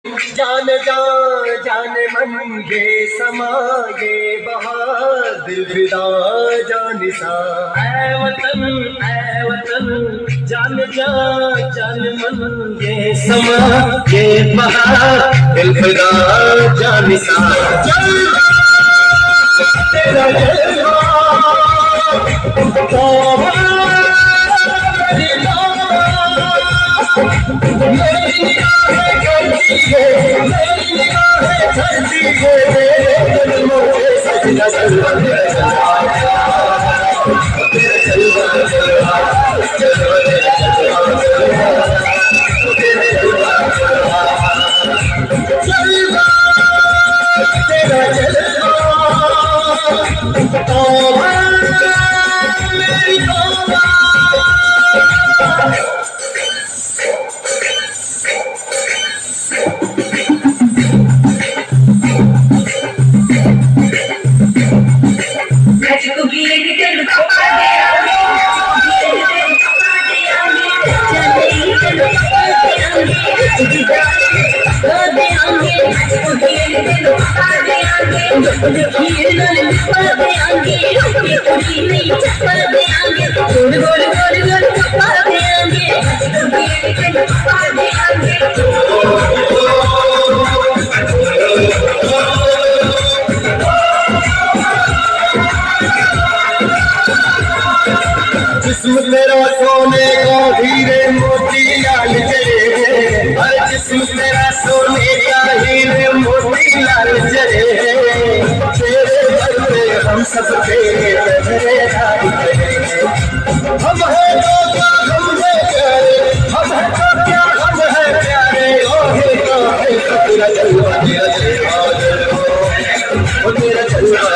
जान जा जान मन ये समा ये बहार दिल फिदा जानिसा ऐ वतन जान जा जान मन ये समा ये बहार दिल फिदा जानिसा तेरा जलवा जिस्म तेरा सोने का हीरे मोती लाल जरे हर जिस्म तेरा सोने का हीरे मोती लाल जरे तेरे दर पे हम सब तेरे पहरेदारी करेंगे हम है तो क्या हम है प्यारे हम है तो क्या हम है प्यारे तेरा जलवा तेरा जलवा तेरा जलवा